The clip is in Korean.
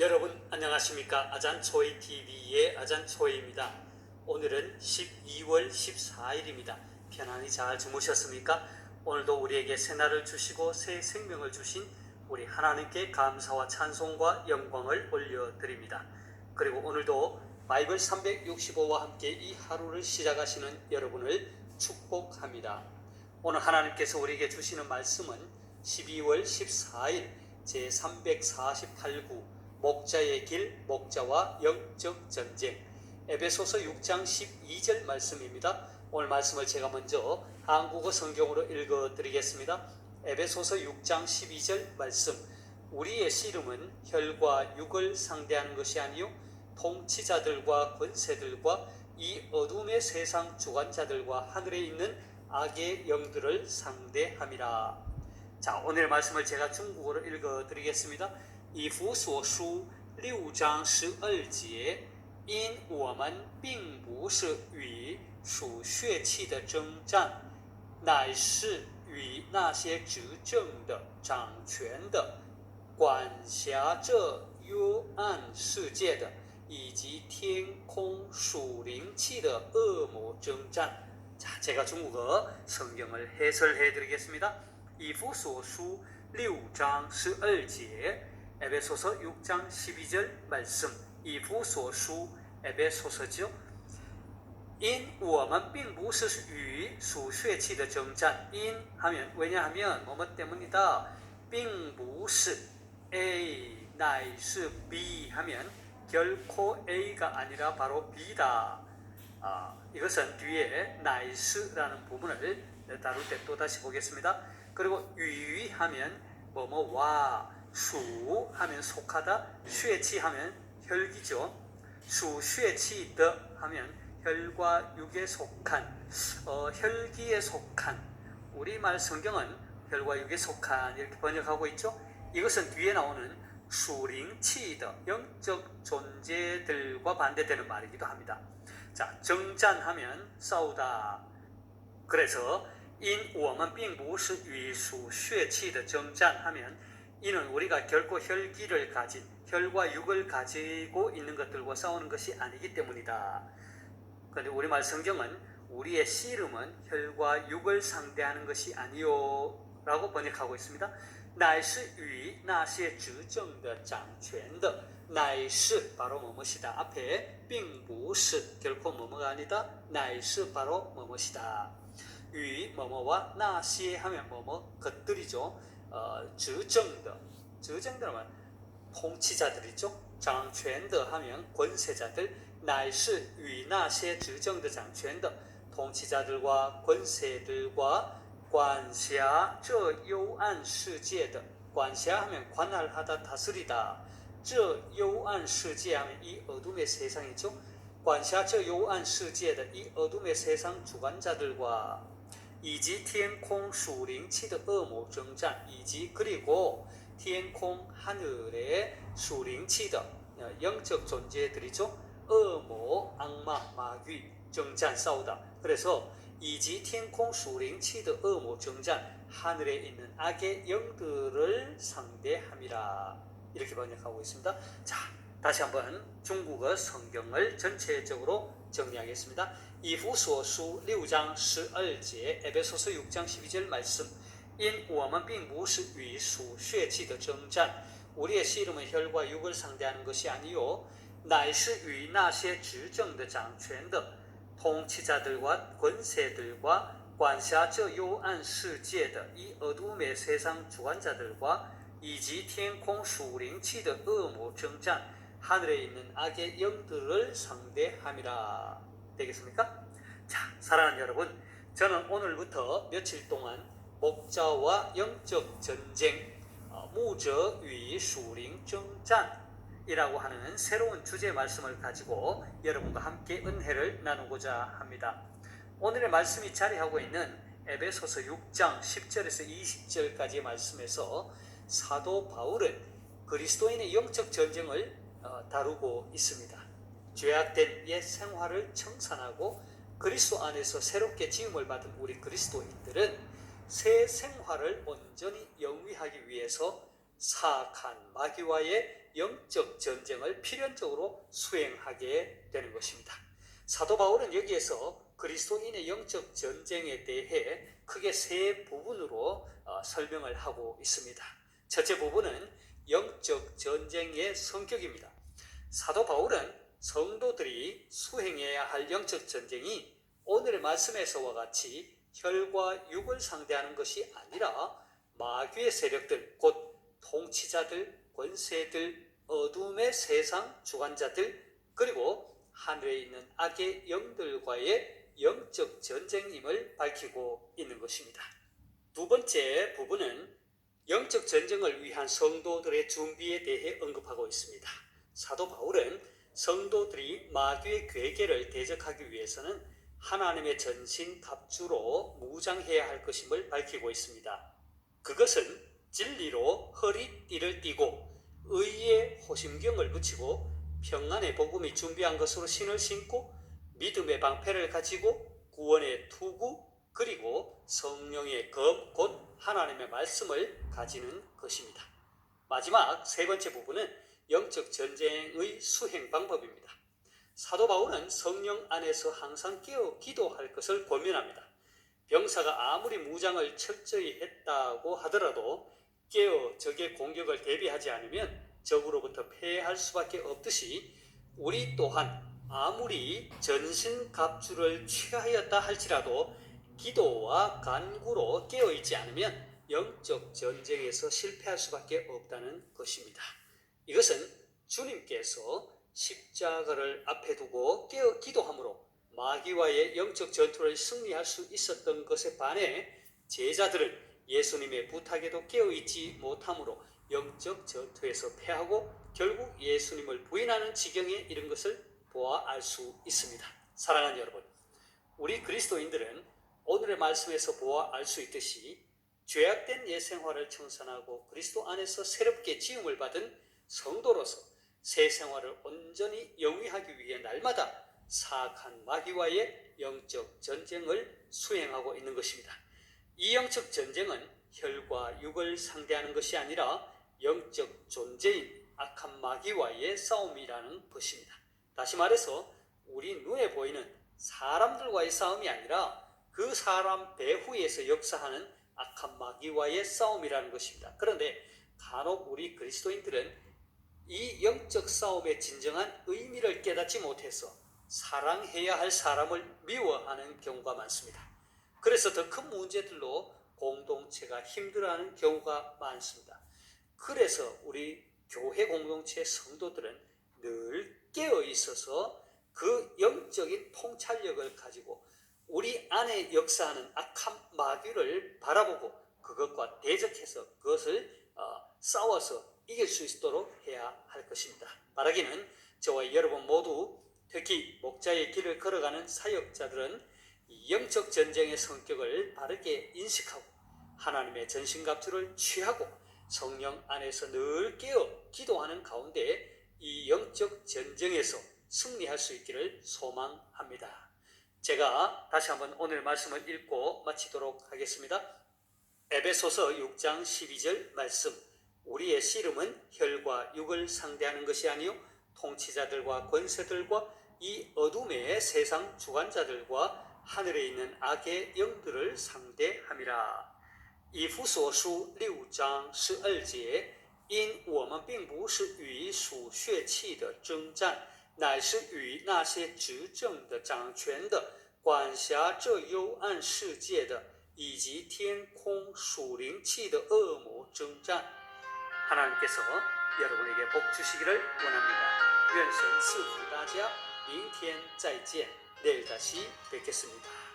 여러분 안녕하십니까? 아잔초이TV의 아잔초이입니다. 오늘은 12월 14일입니다. 편안히 잘 주무셨습니까? 오늘도 우리에게 새날을 주시고 새 생명을 주신 우리 하나님께 감사와 찬송과 영광을 올려드립니다. 그리고 오늘도 바이블 365와 함께 이 하루를 시작하시는 여러분을 축복합니다. 오늘 하나님께서 우리에게 주시는 말씀은 12월 14일 제348구 목자의 길, 목자와 영적 전쟁, 에베소서 6장 12절 말씀입니다. 오늘 말씀을 제가 먼저 한국어 성경으로 읽어드리겠습니다. 에베소서 6장 12절 말씀. 우리의 씨름은 혈과 육을 상대하는 것이 아니요 통치자들과 권세들과 이 어둠의 세상 주관자들과 하늘에 있는 악의 영들을 상대함이라. 자, 오늘 말씀을 제가 중국어로 읽어드리겠습니다. 以弗所书6章12节，因我们并不是与属血气的征战，乃是与那些执政的、掌权的、管辖这幽暗世界的，以及天空属灵气的恶魔征战。 자, 제가 중국어 성경을 해설해 드리겠습니다. 以弗所书6章12节 에베소서 6장 12절 말씀. 以弗所书 에베소서죠. 因我们并不是与属血气的征战. 인 하면 왜냐하면 뭐뭐 때문이다. 并不是 A 乃是 B 하면 결코 A가 아니라 바로 B다. 이것은 뒤에 乃是라는 부분을 다룰 때 또다시 보겠습니다. 그리고 위 하면 뭐뭐와, 수 하면 속하다, 血气 하면 혈기죠. 属血气的 하면 혈과 육에 속한, 혈기에 속한. 우리말 성경은 혈과 육에 속한 이렇게 번역하고 있죠. 이것은 뒤에 나오는 属灵气的 영적 존재들과 반대되는 말이기도 합니다. 자,征战하면 싸우다. 그래서 因我们并不是与属血气的征战 하면 이는 우리가 결코 혈기를 가진, 혈과 육을 가지고 있는 것들과 싸우는 것이 아니기 때문이다. 그런데 우리말 성경은 우리의 씨름은 혈과 육을 상대하는 것이 아니요 라고 번역하고 있습니다. 乃是与那些执政的、掌权的，乃是 바로 뭐뭐시다. 앞에 并不是 결코 뭐뭐가 아니다. 乃是 바로 뭐뭐시다. 与 뭐뭐와 那些 하면 뭐뭐 것들이죠. 执政的 하면 통치자들이죠. 掌权的 하면 권세자들. 乃是与那些执政的、掌权的 통치자들과 권세들과 管辖这幽暗世界的 管辖 하면 관할하다, 다스리다. 这幽暗世界 하면 이 어둠의 세상이죠. 管辖这幽暗世界的 이 어둠의 세상 주관자들과 以及天空属灵气的恶魔征战，以及 그리고 天空 하늘의 属灵气的 영적 존재들이죠. 恶魔 악마, 마귀,征战 싸우다. 그래서 以及天空属灵气的恶魔征战, 하늘에 있는 악의 영들을 상대함이라. 이렇게 번역하고 있습니다. 자, 다시 한번 중국어 성경을 전체적으로 정리하겠습니다. 以弗所书6章12节 에베소서 6장 12절 말씀. 因我们并不是与属血气的征战, 우리의 씨름은 혈과 육을 상대하는 것이 아니요, 乃是与那些执政的、掌权的 통치자들과 권세들과 管辖这幽暗世界的 이 어둠의 세상 주관자들과 以及天空属灵气的恶魔征战, 하늘에 있는 악의 영들을 상대함이라. 되겠습니까? 자, 사랑하는 여러분, 저는 오늘부터 며칠 동안 목자와 영적 전쟁, 牧者与属灵征战 이라고 하는 새로운 주제 말씀을 가지고 여러분과 함께 은혜를 나누고자 합니다. 오늘의 말씀이 자리하고 있는 에베소서 6장 10절에서 20절까지의 말씀에서 사도 바울은 그리스도인의 영적 전쟁을 다루고 있습니다. 죄악된 옛 생활을 청산하고 그리스도 안에서 새롭게 지음을 받은 우리 그리스도인들은 새 생활을 온전히 영위하기 위해서 사악한 마귀와의 영적 전쟁을 필연적으로 수행하게 되는 것입니다. 사도 바울은 여기에서 그리스도인의 영적 전쟁에 대해 크게 세 부분으로 설명을 하고 있습니다. 첫째 부분은 영적 전쟁의 성격입니다. 사도 바울은 성도들이 수행해야 할 영적 전쟁이 오늘의 말씀에서와 같이 혈과 육을 상대하는 것이 아니라 마귀의 세력들, 곧 통치자들, 권세들, 어둠의 세상 주관자들, 그리고 하늘에 있는 악의 영들과의 영적 전쟁임을 밝히고 있는 것입니다. 두 번째 부분은 영적 전쟁을 위한 성도들의 준비에 대해 언급하고 있습니다. 사도 바울은 성도들이 마귀의 괴계를 대적하기 위해서는 하나님의 전신 갑주로 무장해야 할 것임을 밝히고 있습니다. 그것은 진리로 허리띠를 띠고 의의 호심경을 붙이고 평안의 복음이 준비한 것으로 신을 신고 믿음의 방패를 가지고 구원의 투구 그리고 성령의 검 곧 하나님의 말씀을 가지는 것입니다. 마지막 세 번째 부분은 영적 전쟁의 수행 방법입니다. 사도 바울은 성령 안에서 항상 깨어 기도할 것을 권면합니다. 병사가 아무리 무장을 철저히 했다고 하더라도 깨어 적의 공격을 대비하지 않으면 적으로부터 패할 수밖에 없듯이 우리 또한 아무리 전신갑주를 취하였다 할지라도 기도와 간구로 깨어있지 않으면 영적 전쟁에서 실패할 수밖에 없다는 것입니다. 이것은 주님께서 십자가를 앞에 두고 깨어 기도함으로 마귀와의 영적 전투를 승리할 수 있었던 것에 반해 제자들은 예수님의 부탁에도 깨어있지 못함으로 영적 전투에서 패하고 결국 예수님을 부인하는 지경에 이른 것을 보아 알 수 있습니다. 사랑하는 여러분, 우리 그리스도인들은 오늘의 말씀에서 보아 알 수 있듯이 죄악된 옛 생활을 청산하고 그리스도 안에서 새롭게 지음을 받은 성도로서 새 생활을 온전히 영위하기 위해 날마다 사악한 마귀와의 영적 전쟁을 수행하고 있는 것입니다. 이 영적 전쟁은 혈과 육을 상대하는 것이 아니라 영적 존재인 악한 마귀와의 싸움이라는 것입니다. 다시 말해서 우리 눈에 보이는 사람들과의 싸움이 아니라 그 사람 배후에서 역사하는 악한 마귀와의 싸움이라는 것입니다. 그런데 간혹 우리 그리스도인들은 이 영적 싸움의 진정한 의미를 깨닫지 못해서 사랑해야 할 사람을 미워하는 경우가 많습니다. 그래서 더 큰 문제들로 공동체가 힘들어하는 경우가 많습니다. 그래서 우리 교회 공동체 성도들은 늘 깨어 있어서 그 영적인 통찰력을 가지고 우리 안에 역사하는 악한 마귀를 바라보고 그것과 대적해서 그것을 싸워서 이길 수 있도록 해야 할 것입니다. 바라기는 저와 여러분 모두 특히 목자의 길을 걸어가는 사역자들은 영적 전쟁의 성격을 바르게 인식하고 하나님의 전신갑주를 취하고 성령 안에서 늘 깨어 기도하는 가운데 이 영적 전쟁에서 승리할 수 있기를 소망합니다. 제가 다시 한번 오늘 말씀을 읽고 마치도록 하겠습니다. 에베소서 6장 12절 말씀. 우리의 씨름은 혈과 육을 상대하는 것이 아니요 통치자들과 권세들과 이 어둠의 세상 주관자들과 하늘에 있는 악의 영들을 상대함이라.以弗所书6章12节，因我们并不是与属血气的征战，乃是与那些执政的、掌权的、管辖这幽暗世界的，以及天空属灵气的恶魔征战。 하나님께서 여러분에게 복 주시기를 원합니다. 愿神赐福大家，明天再见，내일 다시 뵙겠습니다.